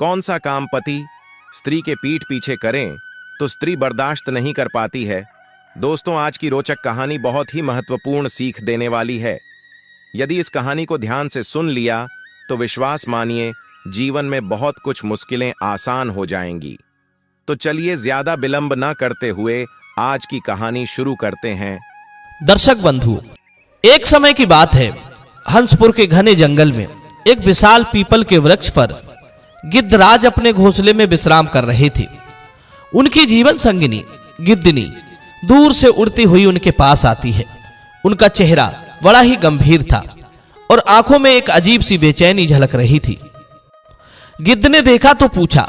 कौन सा काम पति स्त्री के पीठ पीछे करें तो स्त्री बर्दाश्त नहीं कर पाती है। दोस्तों, आज की रोचक कहानी बहुत ही महत्वपूर्ण सीख देने वाली है। यदि इस कहानी को ध्यान से सुन लिया तो विश्वास मानिए जीवन में बहुत कुछ मुश्किलें आसान हो जाएंगी। तो चलिए ज्यादा विलंब न करते हुए आज की कहानी शुरू करते हैं। दर्शक बंधु, एक समय की बात है, हंसपुर के घने जंगल में एक विशाल पीपल के वृक्ष पर गिद्धराज अपने घोंसले में विश्राम कर रहे थे। उनकी जीवन संगिनी गिद्धनी दूर से उड़ती हुई उनके पास आती है। उनका चेहरा बड़ा ही गंभीर था और आंखों में एक अजीब सी बेचैनी झलक रही थी। गिद्ध ने देखा तो पूछा,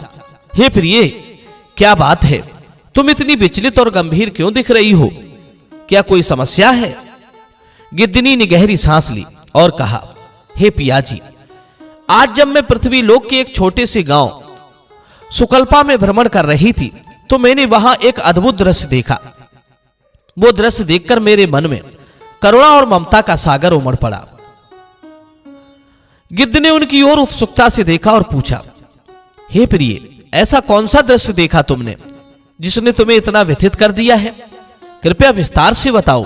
हे प्रिय, क्या बात है? तुम इतनी विचलित और गंभीर क्यों दिख रही हो? क्या कोई समस्या है? गिद्धनी ने गहरी सांस ली और कहा, हे पियाजी, आज जब मैं पृथ्वी लोक के एक छोटे से गांव सुकल्पा में भ्रमण कर रही थी तो मैंने वहां एक अद्भुत दृश्य देखा। वो दृश्य देखकर मेरे मन में करुणा और ममता का सागर उमड़ पड़ा। गिद्ध ने उनकी ओर उत्सुकता से देखा और पूछा, हे प्रिय, ऐसा कौन सा दृश्य देखा तुमने जिसने तुम्हें इतना व्यथित कर दिया है? कृपया विस्तार से बताओ।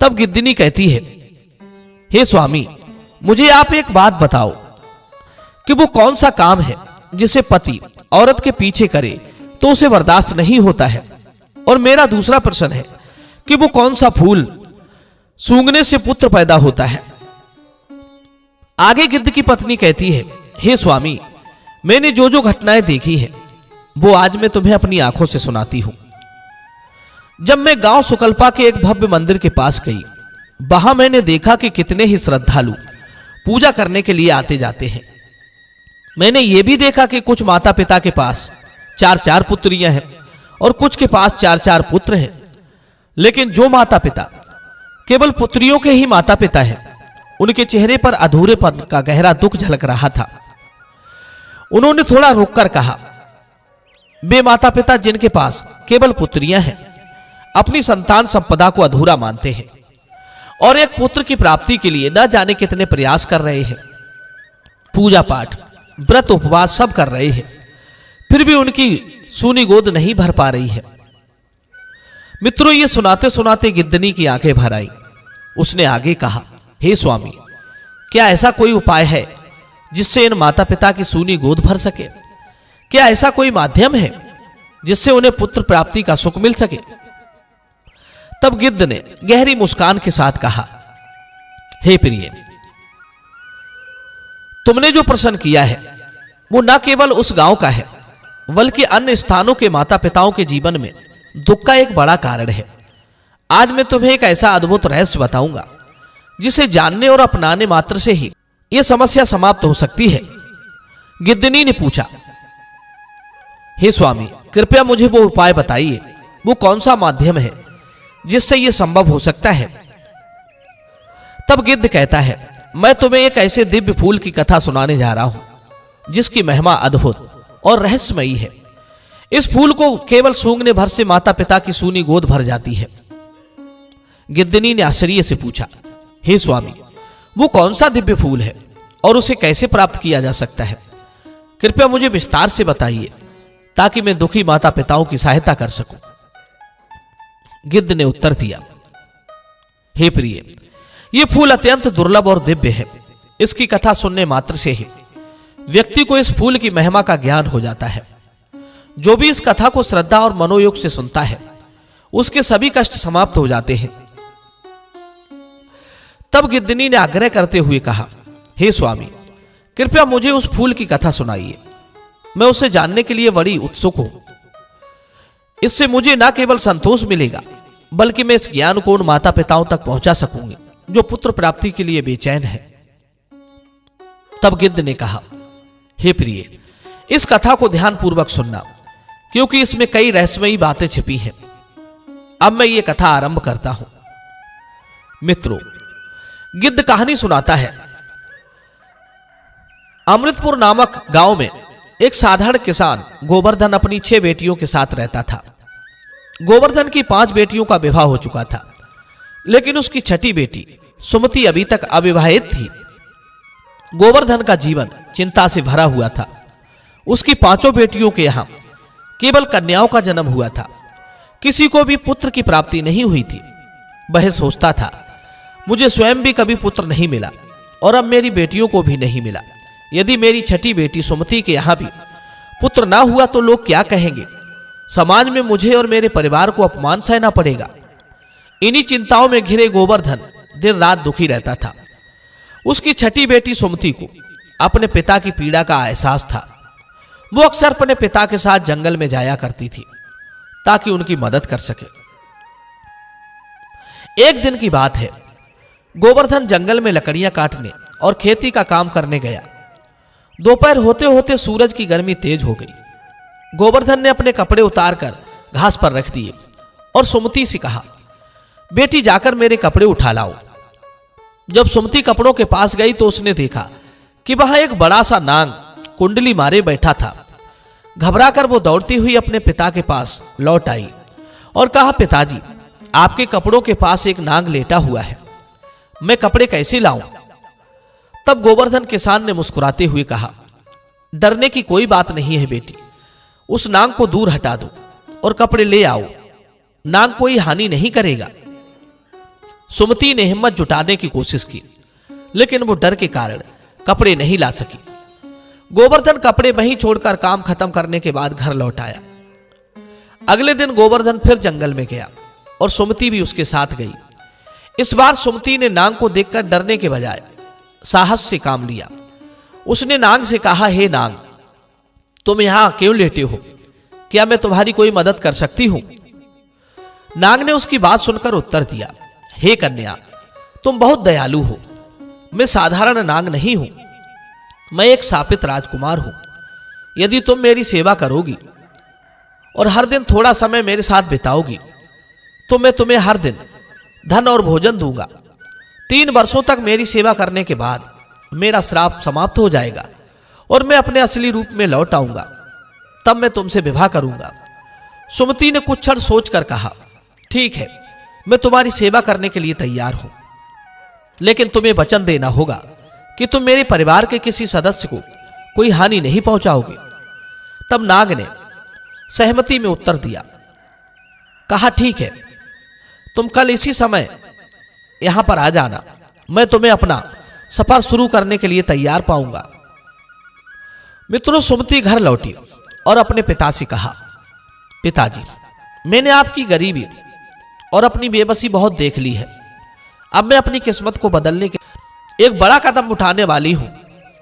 तब गिद्धनी कहती है, हे स्वामी, मुझे आप एक बात बताओ कि वो कौन सा काम है जिसे पति औरत के पीछे करे तो उसे बर्दाश्त नहीं होता है। और मेरा दूसरा प्रश्न है कि वो कौन सा फूल सूंघने से पुत्र पैदा होता है। आगे गिद्ध की पत्नी कहती है, हे स्वामी, मैंने जो जो घटनाएं देखी हैं वो आज मैं तुम्हें अपनी आंखों से सुनाती हूं। जब मैं गांव सुकल्पा के एक भव्य मंदिर के पास गई, वहां मैंने देखा कि कितने ही श्रद्धालु पूजा करने के लिए आते जाते हैं। मैंने यह भी देखा कि कुछ माता पिता के पास 4-4 पुत्रियां हैं और कुछ के पास 4-4 पुत्र हैं। लेकिन जो माता पिता केवल पुत्रियों के ही माता पिता हैं, उनके चेहरे पर अधूरेपन का गहरा दुख झलक रहा था। उन्होंने थोड़ा रुककर कहा, वे माता पिता जिनके पास केवल पुत्रियां हैं अपनी संतान संपदा को अधूरा मानते हैं और एक पुत्र की प्राप्ति के लिए न जाने कितने प्रयास कर रहे हैं। पूजा पाठ, व्रत, उपवास सब कर रहे हैं, फिर भी उनकी सूनी गोद नहीं भर पा रही है। मित्रों, ये सुनाते सुनाते गिद्धनी की आंखें भर आई। उसने आगे कहा, हे स्वामी, क्या ऐसा कोई उपाय है जिससे इन माता पिता की सूनी गोद भर सके? क्या ऐसा कोई माध्यम है जिससे उन्हें पुत्र प्राप्ति का सुख मिल सके? तब गिद्ध ने गहरी मुस्कान के साथ कहा, हे प्रिय, तुमने जो प्रश्न किया है वो न केवल उस गांव का है बल्कि अन्य स्थानों के माता पिताओं के जीवन में दुख का एक बड़ा कारण है। आज मैं तुम्हें एक ऐसा अद्भुत रहस्य बताऊंगा जिसे जानने और अपनाने मात्र से ही यह समस्या समाप्त हो सकती है। गिद्धनी ने पूछा, हे स्वामी, कृपया मुझे वो उपाय बताइए। वो कौन सा माध्यम है जिससे यह संभव हो सकता है? तब गिद्ध कहता है, मैं तुम्हें एक ऐसे दिव्य फूल की कथा सुनाने जा रहा हूं जिसकी महिमा अद्भुत और रहस्यमयी है। इस फूल को केवल सूंघने भर से माता पिता की सूनी गोद भर जाती है। गिद्धनी ने आश्चर्य से पूछा, हे स्वामी, वो कौन सा दिव्य फूल है और उसे कैसे प्राप्त किया जा सकता है? कृपया मुझे विस्तार से बताइए ताकि मैं दुखी माता पिताओं की सहायता कर सकूं। गिद्ध ने उत्तर दिया, हे प्रिय, यह फूल अत्यंत दुर्लभ और दिव्य है। इसकी कथा सुनने मात्र से ही व्यक्ति को इस फूल की महिमा का ज्ञान हो जाता है। जो भी इस कथा को श्रद्धा और मनोयोग से सुनता है उसके सभी कष्ट समाप्त हो जाते हैं। तब गिद्धनी ने आग्रह करते हुए कहा, हे स्वामी, कृपया मुझे उस फूल की कथा सुनाइए। मैं उसे जानने के लिए बड़ी उत्सुक हूं। इससे मुझे न केवल संतोष मिलेगा बल्कि मैं इस ज्ञान को उन माता पिताओं तक पहुंचा सकूंगी जो पुत्र प्राप्ति के लिए बेचैन है। तब गिद्ध ने कहा, हे प्रिय, इस कथा को ध्यानपूर्वक सुनना क्योंकि इसमें कई रहस्यमयी बातें छिपी हैं। अब मैं ये कथा आरंभ करता हूं। मित्रों, गिद्ध कहानी सुनाता है। अमृतपुर नामक गांव में एक साधारण किसान गोवर्धन अपनी 6 बेटियों के साथ रहता था। गोवर्धन की 5 बेटियों का विवाह हो चुका था, लेकिन उसकी छठी बेटी सुमति अभी तक अविवाहित थी। गोवर्धन का जीवन चिंता से भरा हुआ था। उसकी 5 बेटियों के यहां केवल कन्याओं का जन्म हुआ था, किसी को भी पुत्र की प्राप्ति नहीं हुई थी। वह सोचता था, मुझे स्वयं भी कभी पुत्र नहीं मिला और अब मेरी बेटियों को भी नहीं मिला। यदि मेरी छठी बेटी सुमति के यहां भी पुत्र ना हुआ तो लोग क्या कहेंगे? समाज में मुझे और मेरे परिवार को अपमान सहना पड़ेगा। इन्हीं चिंताओं में घिरे गोवर्धन दिन रात दुखी रहता था। उसकी छठी बेटी सुमति को अपने पिता की पीड़ा का एहसास था। वो अक्सर अपने पिता के साथ जंगल में जाया करती थी ताकि उनकी मदद कर सके। एक दिन की बात है, गोवर्धन जंगल में लकड़ियां काटने और खेती का काम करने गया। दोपहर होते होते सूरज की गर्मी तेज हो गई। गोवर्धन ने अपने कपड़े उतारकर घास पर रख दिए और सुमति से कहा, बेटी जाकर मेरे कपड़े उठा लाओ। जब सुमति कपड़ों के पास गई तो उसने देखा कि वहां एक बड़ा सा नाग कुंडली मारे बैठा था। घबराकर वो दौड़ती हुई अपने पिता के पास लौट आई और कहा, पिताजी, आपके कपड़ों के पास एक नाग लेटा हुआ है, मैं कपड़े कैसे लाऊं? तब गोवर्धन किसान ने मुस्कुराते हुए कहा, डरने की कोई बात नहीं है बेटी, उस नाग को दूर हटा दो और कपड़े ले आओ, नाग कोई हानि नहीं करेगा। सुमति ने हिम्मत जुटाने की कोशिश की, लेकिन वो डर के कारण कपड़े नहीं ला सकी। गोवर्धन कपड़े वहीं छोड़कर काम खत्म करने के बाद घर लौट आया। अगले दिन गोवर्धन फिर जंगल में गया और सुमति भी उसके साथ गई। इस बार सुमति ने नाग को देखकर डरने के बजाय साहस से काम लिया। उसने नाग से कहा, हे नाग, तुम यहां क्यों लेटे हो? क्या मैं तुम्हारी कोई मदद कर सकती हूं? नाग ने उसकी बात सुनकर उत्तर दिया, हे कन्या, तुम बहुत दयालु हो। मैं साधारण नाग नहीं हूं, मैं एक शापित राजकुमार हूं। यदि तुम मेरी सेवा करोगी और हर दिन थोड़ा समय मेरे साथ बिताओगी तो मैं तुम्हें हर दिन धन और भोजन दूंगा। 3 वर्षों तक मेरी सेवा करने के बाद मेरा श्राप समाप्त हो जाएगा और मैं अपने असली रूप में लौट आऊंगा, तब मैं तुमसे विवाह करूंगा। सुमति ने कुछ क्षण सोचकर कहा, ठीक है, मैं तुम्हारी सेवा करने के लिए तैयार हूं, लेकिन तुम्हें वचन देना होगा कि तुम मेरे परिवार के किसी सदस्य को कोई हानि नहीं पहुंचाओगे। तब नाग ने सहमति में उत्तर दिया, कहा, ठीक है, तुम कल इसी समय यहां पर आ जाना, मैं तुम्हें अपना सफर शुरू करने के लिए तैयार पाऊंगा। मित्रों, सुमति घर लौटी और अपने पिता से कहा, पिताजी, मैंने आपकी गरीबी और अपनी बेबसी बहुत देख ली है। अब मैं अपनी किस्मत को बदलने के एक बड़ा कदम उठाने वाली हूं।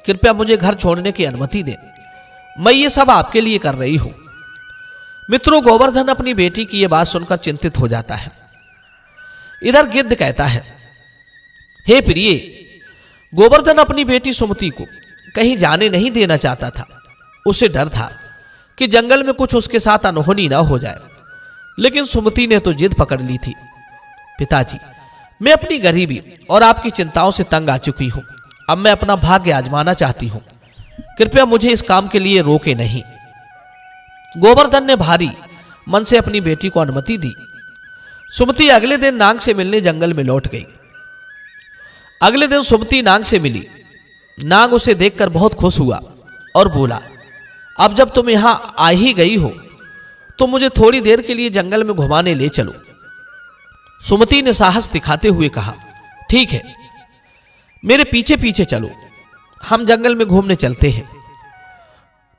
कृपया मुझे घर छोड़ने की अनुमति दें, मैं ये सब आपके लिए कर रही हूं। मित्रों, गोवर्धन अपनी बेटी की यह बात सुनकर चिंतित हो जाता है। इधर गिद्ध कहता है, हे प्रिय, गोवर्धन अपनी बेटी सुमति को कहीं जाने नहीं देना चाहता था। उसे डर था कि जंगल में कुछ उसके साथ अनहोनी ना हो जाए, लेकिन सुमति ने तो जिद पकड़ ली थी। पिताजी, मैं अपनी गरीबी और आपकी चिंताओं से तंग आ चुकी हूं। अब मैं अपना भाग्य आजमाना चाहती हूं, कृपया मुझे इस काम के लिए रोके नहीं। गोवर्धन ने भारी मन से अपनी बेटी को अनुमति दी। सुमति अगले दिन नाग से मिलने जंगल में लौट गई। अगले दिन सुमति नाग से मिली। नाग उसे देखकर बहुत खुश हुआ और बोला, अब जब तुम यहां आ ही गई हो तो मुझे थोड़ी देर के लिए जंगल में घुमाने ले चलो। सुमति ने साहस दिखाते हुए कहा, ठीक है, मेरे पीछे पीछे चलो, हम जंगल में घूमने चलते हैं।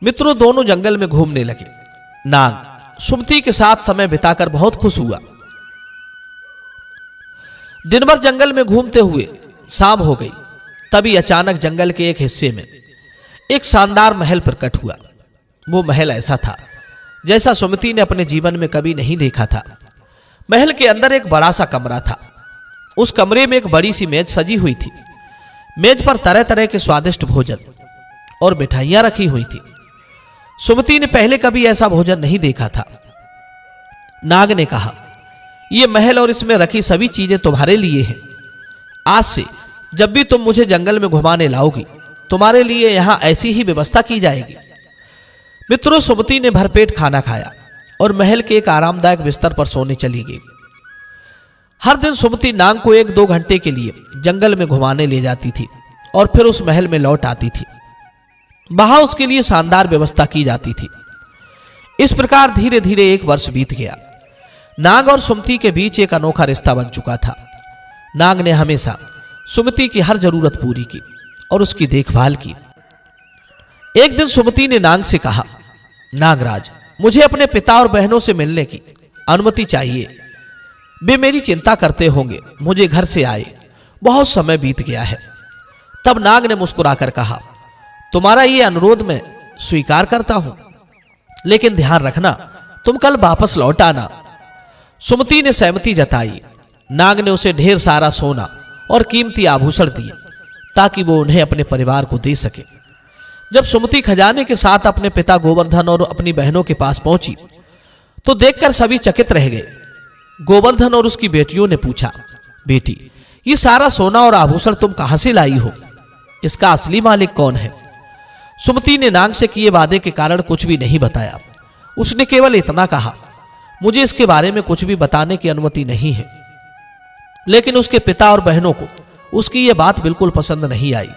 मित्रों, दोनों जंगल में घूमने लगे। नाग सुमति के साथ समय बिताकर बहुत खुश हुआ। दिन भर जंगल में घूमते हुए शाम हो गई। तभी अचानक जंगल के एक हिस्से में एक शानदार महल प्रकट हुआ। वो महल ऐसा था जैसा सुमति ने अपने जीवन में कभी नहीं देखा था। महल के अंदर एक बड़ा सा कमरा था। उस कमरे में एक बड़ी सी मेज सजी हुई थी। मेज पर तरह तरह के स्वादिष्ट भोजन और मिठाइयां रखी हुई थी। सुमति ने पहले कभी ऐसा भोजन नहीं देखा था। नाग ने कहा, यह महल और इसमें रखी सभी चीजें तुम्हारे लिए हैं। आज से जब भी तुम मुझे जंगल में घुमाने लाओगी, तुम्हारे लिए यहां ऐसी ही व्यवस्था की जाएगी। मित्रों, सुमति ने भरपेट खाना खाया और महल के एक आरामदायक बिस्तर पर सोने चली गई। हर दिन सुमति नाग को 1-2 घंटे के लिए जंगल में घुमाने ले जाती थी और फिर उस महल में लौट आती थी। वहां उसके लिए शानदार व्यवस्था की जाती थी। इस प्रकार धीरे धीरे 1 वर्ष बीत गया। नाग और सुमति के बीच एक अनोखा रिश्ता बन चुका था। नाग ने हमेशा सुमति की हर जरूरत पूरी की और उसकी देखभाल की। एक दिन सुमति ने नाग से कहा, नागराज, मुझे अपने पिता और बहनों से मिलने की अनुमति चाहिए। वे मेरी चिंता करते होंगे, मुझे घर से आए बहुत समय बीत गया है। तब नाग ने मुस्कुराकर कहा, तुम्हारा ये अनुरोध मैं स्वीकार करता हूं, लेकिन ध्यान रखना तुम कल वापस लौट आना। सुमति ने सहमति जताई। नाग ने उसे ढेर सारा सोना और कीमती आभूषण दिए ताकि वो उन्हें अपने परिवार को दे सके। जब सुमति खजाने के साथ अपने पिता गोवर्धन और अपनी बहनों के पास पहुंची तो देखकर सभी चकित रह गए। गोवर्धन और उसकी बेटियों ने पूछा, बेटी, ये सारा सोना और आभूषण तुम कहां से लाई हो? इसका असली मालिक कौन है? सुमति ने नाग से किए वादे के कारण कुछ भी नहीं बताया। उसने केवल इतना कहा, मुझे इसके बारे में कुछ भी बताने की अनुमति नहीं है। लेकिन उसके पिता और बहनों को उसकी यह बात बिल्कुल पसंद नहीं आई।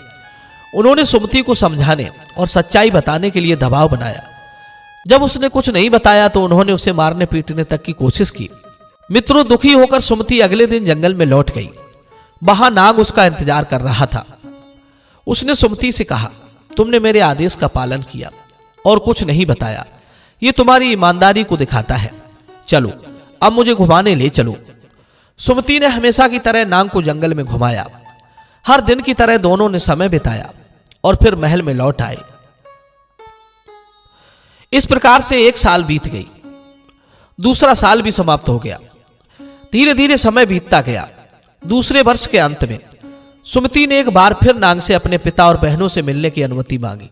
उन्होंने सुमति को समझाने और सच्चाई बताने के लिए दबाव बनाया। जब उसने कुछ नहीं बताया तो उन्होंने उसे मारने पीटने तक की कोशिश की। मित्रों, दुखी होकर सुमति अगले दिन जंगल में लौट गई। वहां नाग उसका इंतजार कर रहा था। उसने सुमति से कहा, तुमने मेरे आदेश का पालन किया और कुछ नहीं बताया। ये तुम्हारी ईमानदारी को दिखाता है। चलो, अब मुझे घुमाने ले चलो। सुमति ने हमेशा की तरह नाग को जंगल में घुमाया। हर दिन की तरह दोनों ने समय बिताया और फिर महल में लौट आए। इस प्रकार से 1 साल बीत गई। दूसरा साल भी समाप्त हो गया। धीरे धीरे समय बीतता गया। दूसरे वर्ष के अंत में सुमति ने एक बार फिर नाग से अपने पिता और बहनों से मिलने की अनुमति मांगी।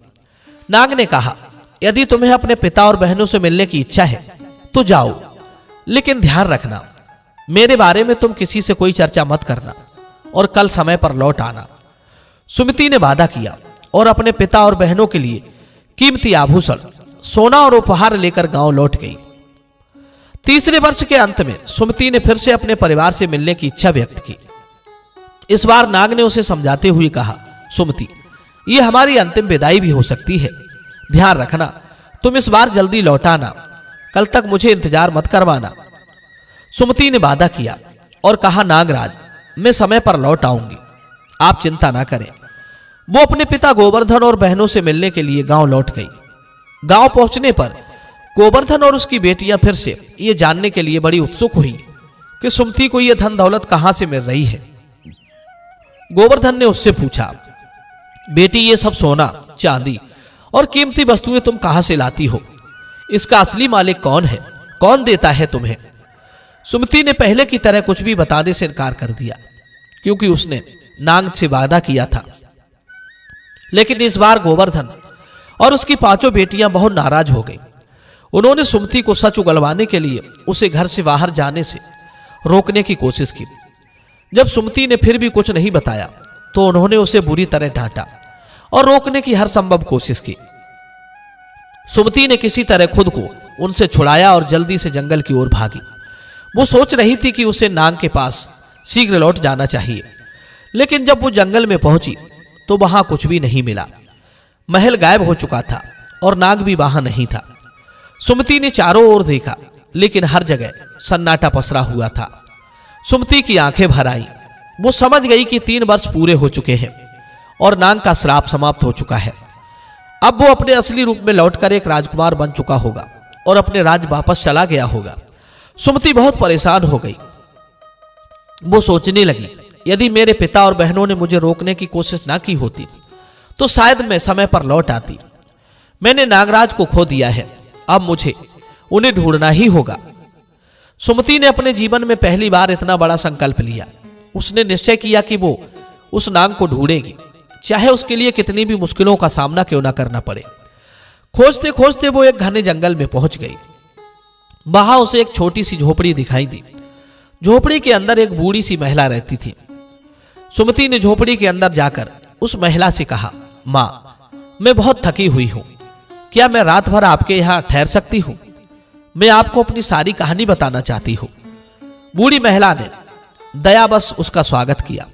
नाग ने कहा, यदि तुम्हें अपने पिता और बहनों से मिलने की इच्छा है तो जाओ, लेकिन ध्यान रखना मेरे बारे में तुम किसी से कोई चर्चा मत करना और कल समय पर लौट आना। सुमति ने वादा किया और अपने पिता और बहनों के लिए कीमती आभूषण, सोना और उपहार लेकर गांव लौट गई। तीसरे वर्ष के अंत में सुमति ने फिर से अपने परिवार से मिलने की इच्छा व्यक्त की। इस बार नाग ने उसे समझाते हुए कहा, सुमति, यह हमारी अंतिम विदाई भी हो सकती है। ध्यान रखना तुम इस बार जल्दी लौट आना। कल तक मुझे इंतजार मत करवाना। सुमति ने वादा किया और कहा, नागराज, मैं समय पर लौट आऊंगी, आप चिंता ना करें। वो अपने पिता गोवर्धन और बहनों से मिलने के लिए गांव लौट गई। गांव पहुंचने पर गोवर्धन और उसकी बेटियां फिर से ये जानने के लिए बड़ी उत्सुक हुई कि सुमति को यह धन दौलत कहां से मिल रही है। गोवर्धन ने उससे पूछा, बेटी, ये सब सोना, चांदी और कीमती वस्तुएं तुम कहां से लाती हो? इसका असली मालिक कौन है? कौन देता है तुम्हें? सुमति ने पहले की तरह कुछ भी बताने से इनकार कर दिया, क्योंकि उसने नाग से वादा किया था। लेकिन इस बार गोवर्धन और उसकी 5 बेटियां बहुत नाराज हो गई। उन्होंने सुमति को सच उगलवाने के लिए उसे घर से बाहर जाने से रोकने की कोशिश की। जब सुमति ने फिर भी कुछ नहीं बताया तो उन्होंने उसे बुरी तरह डांटा और रोकने की हर संभव कोशिश की। सुमति ने किसी तरह खुद को उनसे छुड़ाया और जल्दी से जंगल की ओर भागी। वो सोच रही थी कि उसे नाग के पास शीघ्र लौट जाना चाहिए, लेकिन जब वो जंगल में पहुंची तो वहां कुछ भी नहीं मिला। महल गायब हो चुका था और नाग भी वहां नहीं था। सुमति ने चारों ओर देखा, लेकिन हर जगह सन्नाटा पसरा हुआ था। सुमति की आंखें भर आईं। वो समझ गई कि 3 वर्ष पूरे हो चुके हैं और नाग का श्राप समाप्त हो चुका है। अब वो अपने असली रूप में लौटकर एक राजकुमार बन चुका होगा और अपने राज्य वापस चला गया होगा। सुमति बहुत परेशान हो गई। वो सोचने लगी, यदि मेरे पिता और बहनों ने मुझे रोकने की कोशिश ना की होती तो शायद मैं समय पर लौट आती। मैंने नागराज को खो दिया है, अब मुझे उन्हें ढूंढना ही होगा। सुमति ने अपने जीवन में पहली बार इतना बड़ा संकल्प लिया। उसने निश्चय किया कि वो उस नाग को ढूंढेगी, चाहे उसके लिए कितनी भी मुश्किलों का सामना क्यों ना करना पड़े। खोजते खोजते वो एक घने जंगल में पहुंच गई। वहां उसे एक छोटी सी झोपड़ी दिखाई दी। झोपड़ी के अंदर एक बूढ़ी सी महिला रहती थी। सुमति ने झोपड़ी के अंदर जाकर उस महिला से कहा, मां, मैं बहुत थकी हुई हूं, क्या मैं रात भर आपके यहां ठहर सकती हूं? मैं आपको अपनी सारी कहानी बताना चाहती हूं। बूढ़ी महिला ने दया बस उसका स्वागत किया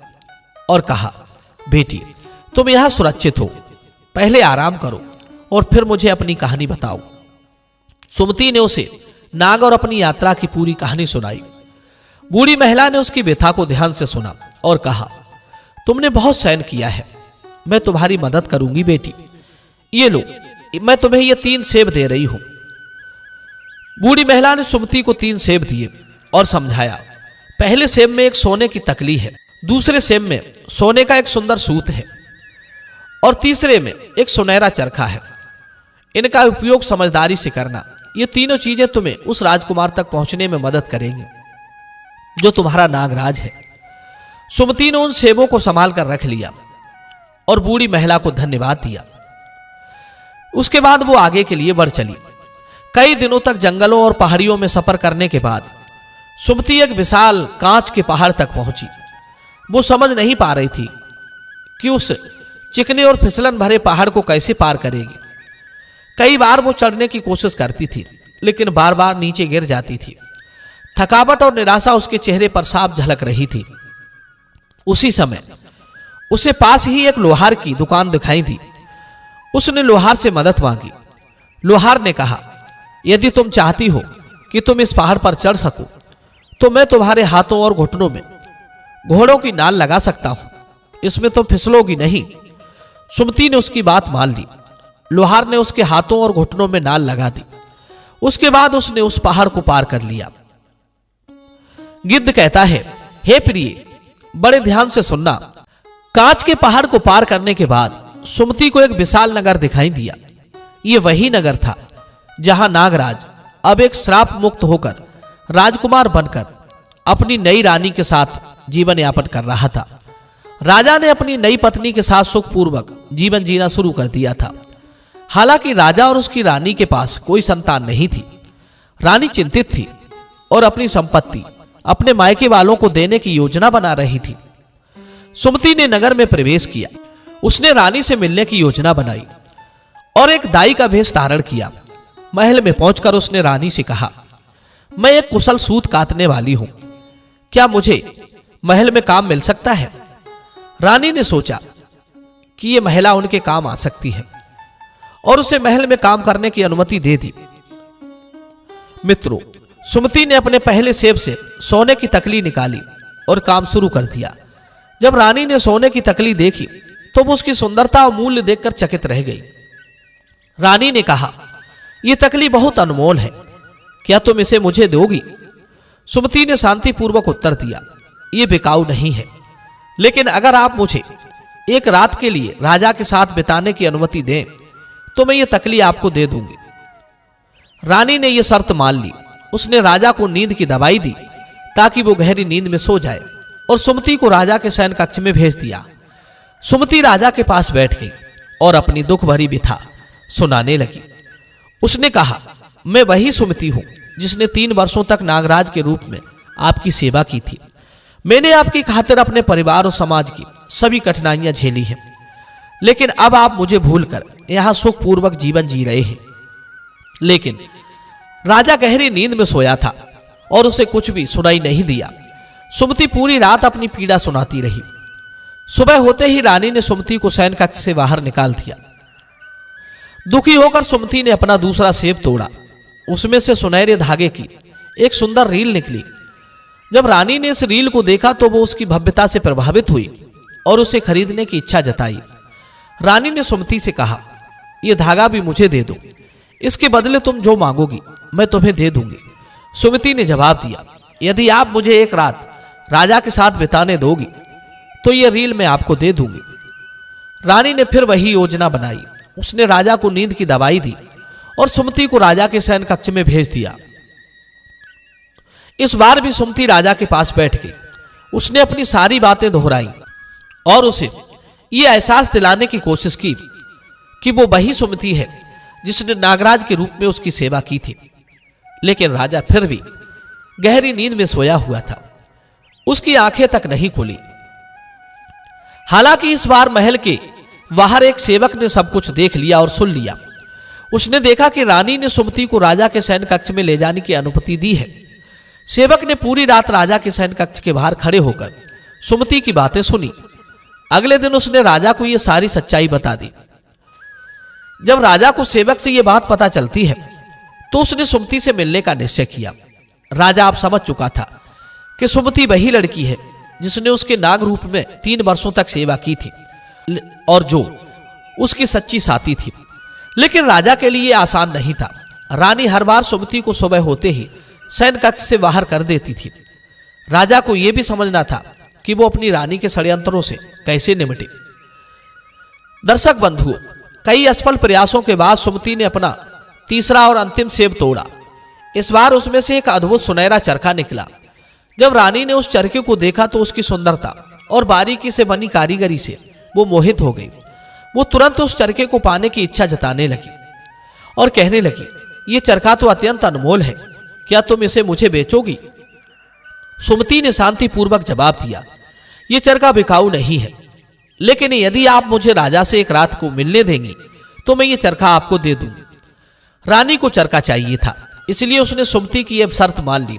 और कहा, बेटी, तुम यहां सुरक्षित हो, पहले आराम करो और फिर मुझे अपनी कहानी बताओ। सुमति ने उसे नाग और अपनी यात्रा की पूरी कहानी सुनाई। बूढ़ी महिला ने उसकी व्यथा को ध्यान से सुना और कहा, तुमने बहुत सहन किया है, मैं तुम्हारी मदद करूंगी बेटी। ये लो, मैं तुम्हें ये 3 सेब दे रही हूं। बूढ़ी महिला ने सुमति को 3 सेब दिए और समझाया, पहले सेब में एक सोने की तकली है, दूसरे सेब में सोने का एक सुंदर सूत है और तीसरे में एक सुनहरा चरखा है। इनका उपयोग समझदारी से करना। ये तीनों चीजें तुम्हें उस राजकुमार तक पहुंचने में मदद करेंगी जो तुम्हारा नागराज है। सुमति ने उन सेबों को संभाल कर रख लिया और बूढ़ी महिला को धन्यवाद दिया। उसके बाद वो आगे के लिए बढ़ चली। कई दिनों तक जंगलों और पहाड़ियों में सफर करने के बाद सुमति एक विशाल कांच के पहाड़ तक पहुंची। वो समझ नहीं पा रही थी कि उस चिकने और फिसलन भरे पहाड़ को कैसे पार करेगी। कई बार वो चढ़ने की कोशिश करती थी, लेकिन बार बार नीचे गिर जाती थी। थकावट और निराशा उसके चेहरे पर साफ झलक रही थी। उसी समय उसे पास ही एक लोहार की दुकान दिखाई दी। उसने लोहार से मदद मांगी। लोहार ने कहा, यदि तुम चाहती हो कि तुम इस पहाड़ पर चढ़ सको तो मैं तुम्हारे हाथों और घुटनों में घोड़ों की नाल लगा सकता हूं, इसमें तुम फिसलोगी नहीं। सुमति ने उसकी बात मान ली। लोहार ने उसके हाथों और घुटनों में नाल लगा दी। उसके बाद उसने उस पहाड़ को पार कर लिया। गिद्ध कहता है, हे प्रिय, बड़े ध्यान से सुनना। कांच के पहाड़ को पार करने के बाद सुमति को एक विशाल नगर दिखाई दिया। यह वही नगर था जहां नागराज अब एक श्राप मुक्त होकर राजकुमार बनकर अपनी नई रानी के साथ जीवन यापन कर रहा था। राजा ने अपनी नई पत्नी के साथ सुखपूर्वक जीवन जीना शुरू कर दिया था। हालांकि राजा और उसकी रानी के पास कोई संतान नहीं थी। रानी चिंतित थी और अपनी संपत्ति अपने मायके वालों को देने की योजना बना रही थी। सुमति ने नगर में प्रवेश किया। उसने रानी से मिलने की योजना बनाई और एक दाई का भेष धारण किया। महल में पहुंचकर उसने रानी से कहा, मैं एक कुशल सूत काटने वाली हूं, क्या मुझे महल में काम मिल सकता है? रानी ने सोचा कि यह महिला उनके काम आ सकती है और उसे महल में काम करने की अनुमति दे दी। मित्रों, सुमति ने अपने पहले सेब से सोने की तकली निकाली और काम शुरू कर दिया। जब रानी ने सोने की तकली देखी तो वो उसकी सुंदरता और मूल्य देखकर चकित रह गई। रानी ने कहा, यह तकली बहुत अनमोल है, क्या तुम इसे मुझे दोगी? सुमति ने शांतिपूर्वक उत्तर दिया, यह बिकाऊ नहीं है, लेकिन अगर आप मुझे एक रात के लिए राजा के साथ बिताने की अनुमति दें तो मैं ये तकली आपको दे दूंगी। रानी ने यह शर्त मान ली। उसने राजा को नींद की दवाई दी ताकि वो गहरी नींद में सो जाए और सुमति को राजा के शयन कक्ष में भेज दिया। सुमति राजा के पास बैठ गई और अपनी दुख भरी व्यथा सुनाने लगी। उसने कहा, मैं वही सुमति हूं जिसने 3 वर्षों तक नागराज के रूप में आपकी सेवा की थी। मैंने आपकी खातिर अपने परिवार और समाज की सभी कठिनाइयां झेली हैं, लेकिन अब आप मुझे भूलकर यहां सुखपूर्वक जीवन जी रहे हैं। लेकिन राजा गहरी नींद में सोया था और उसे कुछ भी सुनाई नहीं दिया। सुमति पूरी रात अपनी पीड़ा सुनाती रही। सुबह होते ही रानी ने सुमति को शयन कक्ष से बाहर निकाल दिया। दुखी होकर सुमति ने अपना दूसरा सेब तोड़ा। उसमें से सुनहरे धागे की एक सुंदर रील निकली। जब रानी ने इस रील को देखा तो वो उसकी भव्यता से प्रभावित हुई और उसे खरीदने की इच्छा जताई। रानी ने सुमति से कहा, यह धागा भी मुझे दे दो, इसके बदले तुम जो मांगोगी मैं तुम्हें दे दूंगी। सुमति ने जवाब दिया, यदि आप मुझे एक रात राजा के साथ बिताने दोगी तो यह रील मैं आपको दे दूंगी। रानी ने फिर वही योजना बनाई। उसने राजा को नींद की दवाई दी और सुमति को राजा के शयन कक्ष में भेज दिया। इस बार भी सुमति राजा के पास बैठ गई। उसने अपनी सारी बातें दोहराई और उसे यह एहसास दिलाने की कोशिश की कि वो वही सुमति है जिसने नागराज के रूप में उसकी सेवा की थी। लेकिन राजा फिर भी गहरी नींद में सोया हुआ था। उसकी आंखें तक नहीं खुली। हालांकि इस बार महल के बाहर एक सेवक ने सब कुछ देख लिया और सुन लिया। उसने देखा कि रानी ने सुमति को राजा के शयन कक्ष में ले जाने की अनुमति दी है। सेवक ने पूरी रात राजा के शयन कक्ष के बाहर खड़े होकर सुमति की बातें सुनी। अगले दिन उसने राजा को यह सारी सच्चाई बता दी। जब राजा को सेवक से यह बात पता चलती है तो उसने सुमति से मिलने का निश्चय किया। राजा अब समझ चुका था कि सुमति वही लड़की है जिसने उसके नाग रूप में 3 वर्षों तक सेवा की थी और जो उसकी सच्ची साथी थी। लेकिन राजा के लिए आसान नहीं था। रानी हर बार सुमति को सुबह होते ही शयन कक्ष से बाहर कर देती थी। राजा को यह भी समझना था कि वो अपनी रानी के षड्यंत्रों से कैसे निपटे। दर्शक बंधुओं, कई असफल प्रयासों के बाद सुमति ने अपना तीसरा और अंतिम सेब तोड़ा। इस बार उसमें से एक अद्भुत सुनहरा चरखा निकला। जब रानी ने उस चरखे को देखा तो उसकी सुंदरता और बारीकी से बनी कारीगरी से वो मोहित हो गई। वो तुरंत उस चरखे को पाने की इच्छा जताने लगी और कहने लगी, ये चरखा तो अत्यंत अनमोल है, क्या तुम इसे मुझे बेचोगी? सुमति ने शांतिपूर्वक जवाब दिया, ये चरखा बिकाऊ नहीं है, लेकिन यदि आप मुझे राजा से एक रात को मिलने देंगी तो मैं ये चरखा आपको दे दूंगी। रानी को चरखा चाहिए था, इसलिए उसने सुमति की यह शर्त मान ली।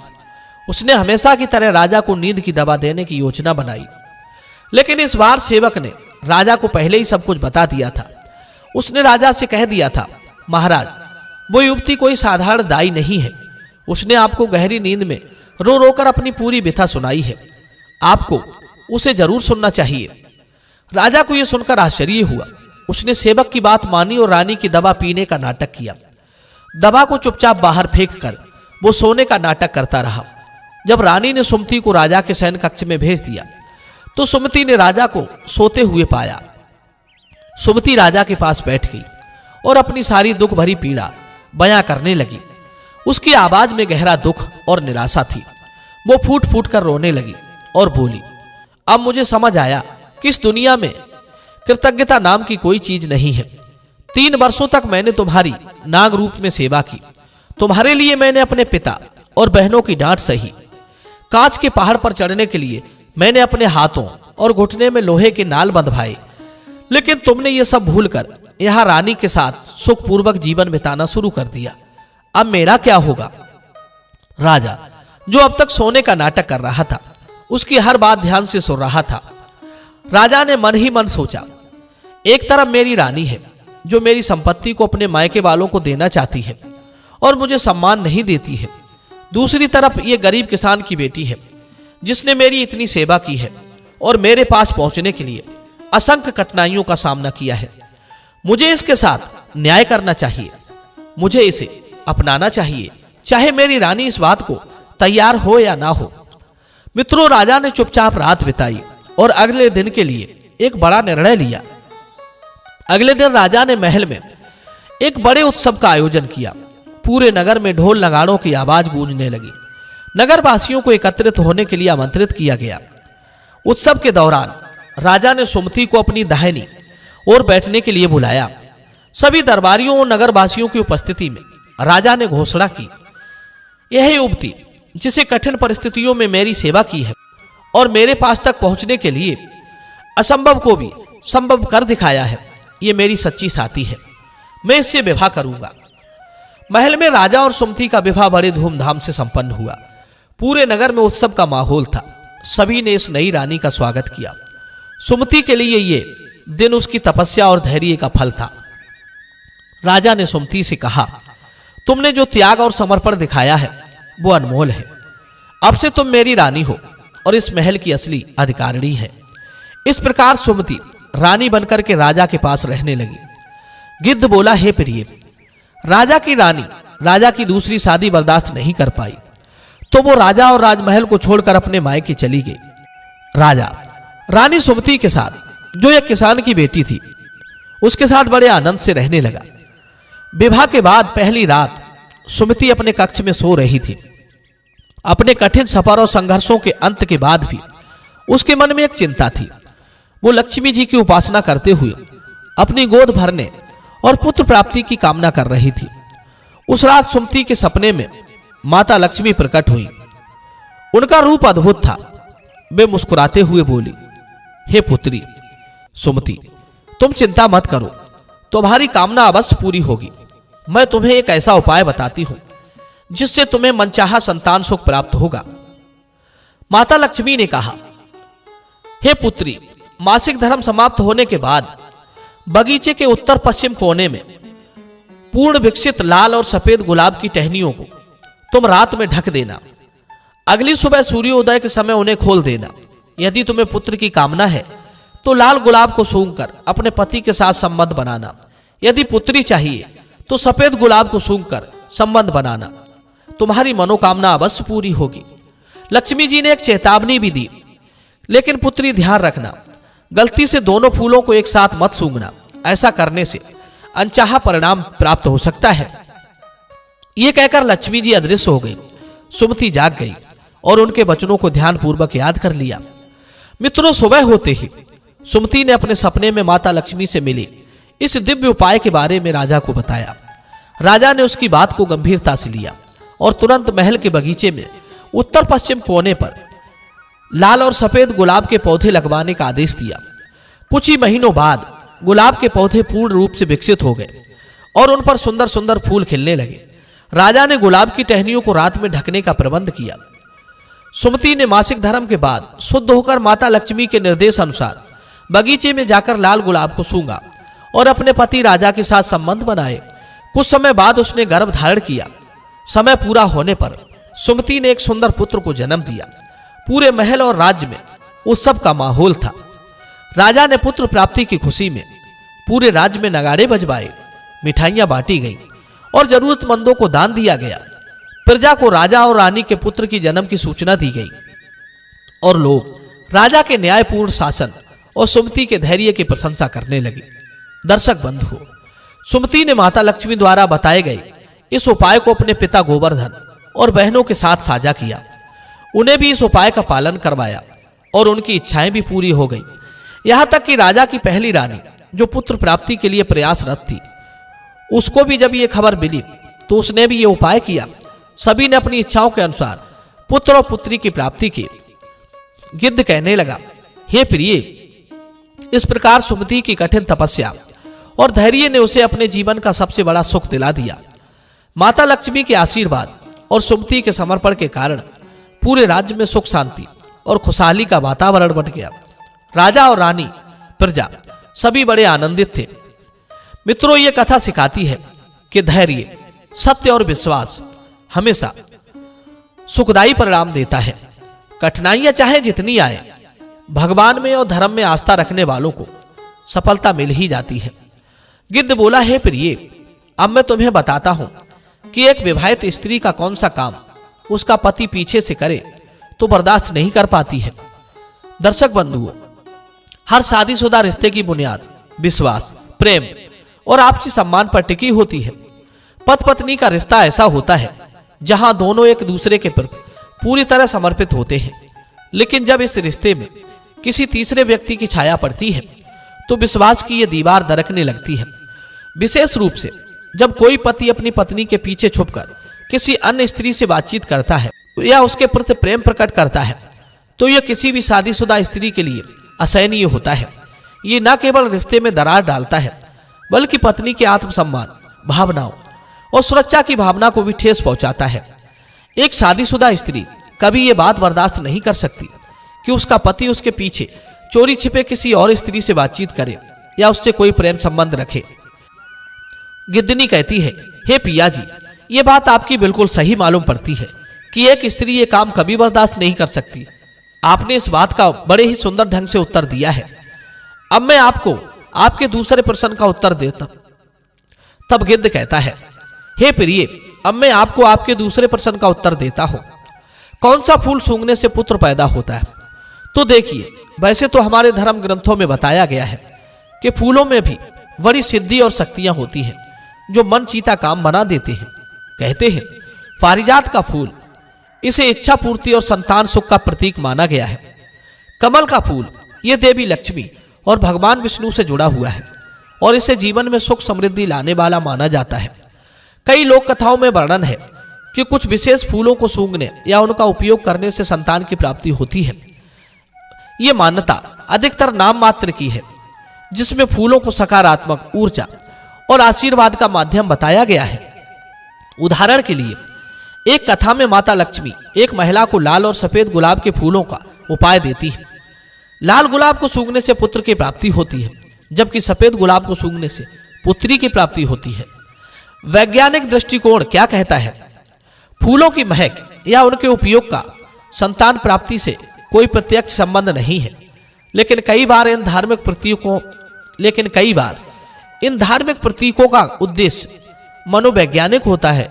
उसने हमेशा की तरह राजा को नींद की दवा देने की योजना बनाई, लेकिन इस बार सेवक ने राजा को पहले ही सब कुछ बता दिया था। उसने राजा से कह दिया था, महाराज, वो युवती कोई साधारण दाई नहीं है। उसने आपको गहरी नींद में रो रो कर अपनी पूरी व्यथा सुनाई है। आपको उसे जरूर सुनना चाहिए। राजा को यह सुनकर आश्चर्य हुआ। उसने सेवक की बात मानी और रानी की दवा पीने का नाटक किया। दवा को चुपचाप बाहर फेंक कर वो सोने का नाटक करता रहा। जब रानी ने सुमति को राजा के शयन कक्ष में भेज दिया तो सुमति ने राजा को सोते हुए पाया। सुमति राजा के पास बैठ गई और अपनी सारी दुख भरी पीड़ा बयां करने लगी। उसकी आवाज में गहरा दुख और निराशा थी। वो फूट फूट कर रोने लगी और बोली, अब मुझे समझ आया कि इस दुनिया में कृतज्ञता नाम की कोई चीज नहीं है। 3 वर्षों तक मैंने तुम्हारी नाग रूप में सेवा की। तुम्हारे लिए मैंने अपने पिता और बहनों की डांट सही। कांच के पहाड़ पर चढ़ने के लिए मैंने अपने हाथों और घुटने में लोहे के नाल बंधवाए, लेकिन तुमने ये सब भूलकर यहां रानी के साथ सुखपूर्वक जीवन बिताना शुरू कर दिया। अब मेरा क्या होगा? राजा, जो अब तक सोने का नाटक कर रहा था, उसकी हर बात ध्यान से सुन रहा था। राजा ने मन ही मन सोचा, एक तरफ मेरी रानी है जो मेरी संपत्ति को अपने मायके वालों को देना चाहती है और मुझे सम्मान नहीं देती है। दूसरी तरफ ये गरीब किसान की बेटी है जिसने मेरी इतनी सेवा की है और मेरे पास पहुंचने के लिए असंख्य कठिनाइयों का सामना किया है। मुझे इसके साथ न्याय करना चाहिए। मुझे इसे अपनाना चाहिए, चाहे मेरी रानी इस बात को तैयार हो या ना हो। मित्रों, राजा ने चुपचाप रात बिताई और अगले दिन के लिए एक बड़ा निर्णय लिया। अगले दिन राजा ने महल में एक बड़े उत्सव का आयोजन किया। पूरे नगर में ढोल नगाड़ों की आवाज गूंजने लगी। नगरवासियों को एकत्रित होने के लिए आमंत्रित किया गया। उत्सव के दौरान राजा ने सुमति को अपनी दाहिनी ओर बैठने के लिए बुलाया। सभी दरबारियों और नगरवासियों की उपस्थिति में राजा ने घोषणा की, यह युवती जिसे कठिन परिस्थितियों में मेरी सेवा की है और मेरे पास तक पहुंचने के लिए असंभव को भी संभव कर दिखाया है, ये मेरी सच्ची साथी है। मैं इससे विवाह करूंगा। महल में राजा और सुमति का विवाह बड़े धूमधाम से संपन्न हुआ। पूरे नगर में उत्सव का माहौल था। सभी ने इस नई रानी का स्वागत किया। सुमति के लिए ये दिन उसकी तपस्या और धैर्य का फल था। राजा ने सुमति से कहा, तुमने जो त्याग और समर्पण दिखाया है वो अनमोल है। अब से तुम मेरी रानी हो और इस महल की असली अधिकारिणी है। इस प्रकार सुमति रानी बनकर के राजा के पास रहने लगी। गिद्ध बोला, हे प्रिय, राजा की रानी राजा की दूसरी शादी बर्दाश्त नहीं कर पाई तो वो राजा और राजमहल को छोड़कर अपने मायके चली गई। राजा रानी सुमति के साथ, जो एक किसान की बेटी थी, उसके साथ बड़े आनंद से रहने लगा। विवाह के बाद पहली रात सुमति अपने कक्ष में सो रही थी। अपने कठिन सफर और संघर्षों के अंत के बाद भी उसके मन में एक चिंता थी। वो लक्ष्मी जी की उपासना करते हुए अपनी गोद भरने और पुत्र प्राप्ति की कामना कर रही थी। उस रात सुमति के सपने में माता लक्ष्मी प्रकट हुई। उनका रूप अद्भुत था। वे मुस्कुराते हुए बोली, हे पुत्री सुमति, तुम चिंता मत करो, तुम्हारी कामना अवश्य पूरी होगी। मैं तुम्हें एक ऐसा उपाय बताती हूं जिससे तुम्हें मनचाहा संतान सुख प्राप्त होगा। माता लक्ष्मी ने कहा, हे पुत्री, मासिक धर्म समाप्त होने के बाद बगीचे के उत्तर पश्चिम कोने में पूर्ण विकसित लाल और सफेद गुलाब की टहनियों को तुम रात में ढक देना। अगली सुबह सूर्योदय के समय उन्हें खोल देना। यदि तुम्हें पुत्र की कामना है तो लाल गुलाब को सूंघकर अपने पति के साथ संबंध बनाना। यदि पुत्री चाहिए तो सफेद गुलाब को सूंघकर संबंध बनाना। तुम्हारी मनोकामना अवश्य पूरी होगी। लक्ष्मी जी ने एक चेतावनी भी दी, लेकिन पुत्री ध्यान रखना, गलती से दोनों फूलों को एक साथ मत सूंघना। ऐसा करने से अनचाहा परिणाम प्राप्त हो सकता है। यह कहकर लक्ष्मी जी अदृश्य हो गई। सुमति जाग गई और उनके वचनों को ध्यानपूर्वक याद कर लिया। मित्रों, सुबह होते ही सुमति ने अपने सपने में माता लक्ष्मी से मिली इस दिव्य उपाय के बारे में राजा को बताया। राजा ने उसकी बात को गंभीरता से लिया और तुरंत महल के बगीचे में उत्तर पश्चिम कोने पर लाल और सफेद गुलाब के पौधे लगवाने का आदेश दिया। कुछ ही महीनों बाद गुलाब के पौधे पूर्ण रूप से विकसित हो गए और उन पर सुंदर सुंदर फूल खिलने लगे। राजा ने गुलाब की टहनियों को रात में ढकने का प्रबंध किया। सुमति ने मासिक धर्म के बाद शुद्ध होकर माता लक्ष्मी के निर्देश अनुसार बगीचे में जाकर लाल गुलाब को सूंघा और अपने पति राजा के साथ संबंध बनाए। कुछ समय बाद उसने गर्भ धारण किया। समय पूरा होने पर सुमति ने एक सुंदर पुत्र को जन्म दिया। पूरे महल और राज्य में उत्सव का माहौल था। राजा ने पुत्र प्राप्ति की खुशी में पूरे राज्य में नगाड़े बजवाए, मिठाइयां बांटी गईं और जरूरतमंदों को दान दिया गया। प्रजा को राजा और रानी के पुत्र की जन्म की सूचना दी गई और लोग राजा के न्यायपूर्ण शासन और सुमति के धैर्य की प्रशंसा करने लगे। दर्शक बंधु, सुमति ने माता लक्ष्मी द्वारा बताए गए इस उपाय को अपने पिता गोवर्धन और बहनों के साथ साझा किया। उन्हें भी इस उपाय का पालन करवाया और उनकी इच्छाएं भी पूरी हो गई। यहां तक कि राजा की पहली रानी, जो पुत्र प्राप्ति के लिए प्रयासरत थी, उसको भी जब ये खबर मिली तो उसने भी ये उपाय किया। सभी ने अपनी इच्छाओं के अनुसार पुत्र और पुत्री की प्राप्ति की। गिद्ध कहने लगा, हे प्रिय, इस प्रकार सुमति की कठिन तपस्या और धैर्य ने उसे अपने जीवन का सबसे बड़ा सुख दिला दिया। माता लक्ष्मी के आशीर्वाद और सुमति के समर्पण के कारण पूरे राज्य में सुख शांति और खुशहाली का वातावरण बन गया। राजा और रानी, प्रजा सभी बड़े आनंदित थे। मित्रों, ये कथा सिखाती है कि धैर्य, सत्य और विश्वास हमेशा सुखदायी परिणाम देता है। कठिनाइयां चाहे जितनी आए, भगवान में और धर्म में आस्था रखने वालों को सफलता मिल ही जाती है। गिद्ध बोला, हे प्रिय, अब मैं तुम्हें बताता हूं कि एक विवाहित स्त्री का कौन सा काम उसका पति पीछे से करे तो बर्दाश्त नहीं कर पाती है। दर्शक बंधुओं, हर शादीशुदा रिश्ते की बुनियाद विश्वास, प्रेम और आपसी सम्मान पर टिकी होती है। पति पत्नी का रिश्ता ऐसा होता है जहां दोनों एक दूसरे के प्रति पूरी तरह समर्पित होते हैं। लेकिन जब इस रिश्ते में किसी तीसरे व्यक्ति की छाया पड़ती है तो विश्वास की यह दीवार दरकने लगती है। विशेष रूप से जब कोई पति अपनी पत्नी के पीछे छुपकर किसी अन्य स्त्री से बातचीत करता है या उसके प्रति प्रेम प्रकट करता है तो यह किसी भी शादीशुदा स्त्री के लिए असहनीय होता है। ये न केवल रिश्ते में दरार डालता है बल्कि पत्नी के आत्मसम्मान, भावनाओं और सुरक्षा की भावना को भी ठेस पहुंचाता है। एक शादीशुदा स्त्री कभी ये बात बर्दाश्त नहीं कर सकती कि उसका पति उसके पीछे चोरी छिपे किसी और स्त्री से बातचीत करे या उससे कोई प्रेम संबंध रखे। गिद्धनी कहती है, हे पिया जी, ये बात आपकी बिल्कुल सही मालूम पड़ती है कि एक स्त्री ये काम कभी बर्दाश्त नहीं कर सकती। आपने इस बात का बड़े ही सुंदर ढंग से उत्तर दिया है। अब मैं आपको आपके दूसरे प्रश्न का उत्तर देता। तब गिद्ध कहता है, हे प्रिय, अब मैं आपको आपके दूसरे प्रश्न का उत्तर देता हूं। कौन सा फूल सूंघने से पुत्र पैदा होता है? तो देखिए, वैसे तो हमारे धर्म ग्रंथों में बताया गया है कि फूलों में भी बड़ी सिद्धि और शक्तियां होती हैं जो मन चीता काम बना देते हैं। कहते हैं, पारिजात का फूल, इसे इच्छा पूर्ति और संतान सुख का प्रतीक माना गया है। कमल का फूल, यह देवी लक्ष्मी और भगवान विष्णु से जुड़ा हुआ है और इसे जीवन में सुख समृद्धि लाने वाला माना जाता है। कई लोक कथाओं में वर्णन है कि कुछ विशेष फूलों को सूंघने या उनका उपयोग करने से संतान की प्राप्ति होती है। यह मान्यता अधिकतर नाम मात्र की है, जिसमें फूलों को सकारात्मक ऊर्जा और आशीर्वाद का माध्यम बताया गया है। उदाहरण के लिए, एक कथा में माता लक्ष्मी एक महिला को लाल और सफेद गुलाब के फूलों का उपाय देती है। लाल गुलाब को सूंघने से पुत्र की प्राप्ति होती है, जबकि सफेद गुलाब को सूंघने से पुत्री की प्राप्ति होती है। वैज्ञानिक दृष्टिकोण क्या कहता है? फूलों की महक या उनके उपयोग का संतान प्राप्ति से कोई प्रत्यक्ष संबंध नहीं है, लेकिन कई बार इन धार्मिक प्रतीकों का उद्देश्य मनोवैज्ञानिक होता है।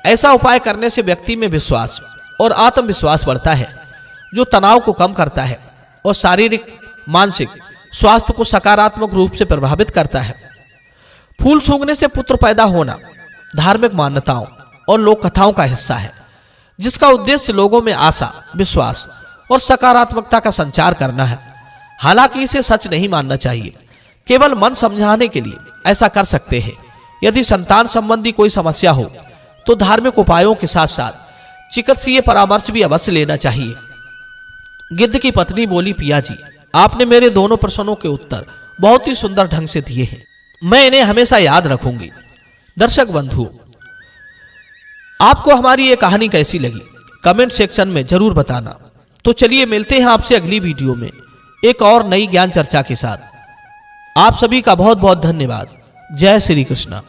ऐसा उपाय करने से व्यक्ति में विश्वास और आत्मविश्वास बढ़ता है, जो तनाव को कम करता है और शारीरिक मानसिक स्वास्थ्य को सकारात्मक रूप से प्रभावित करता है। फूल सूंघने से पुत्र पैदा होना धार्मिक मान्यताओं और लोक कथाओं का हिस्सा है, जिसका उद्देश्य लोगों में आशा, विश्वास और सकारात्मकता का संचार करना है। हालांकि इसे सच नहीं मानना चाहिए, केवल मन समझाने के लिए ऐसा कर सकते हैं। यदि संतान संबंधी कोई समस्या हो तो धार्मिक उपायों के साथ साथ चिकित्सीय परामर्श भी अवश्य लेना चाहिए। गिद्ध की पत्नी बोली, पिया जी, आपने मेरे दोनों प्रश्नों के उत्तर बहुत ही सुंदर ढंग से दिए हैं, मैं इन्हें हमेशा याद रखूंगी। दर्शक बंधुओं, आपको हमारी ये कहानी कैसी लगी कमेंट सेक्शन में जरूर बताना। तो चलिए मिलते हैं आपसे अगली वीडियो में एक और नई ज्ञान चर्चा के साथ। आप सभी का बहुत बहुत धन्यवाद। जय श्री कृष्णा।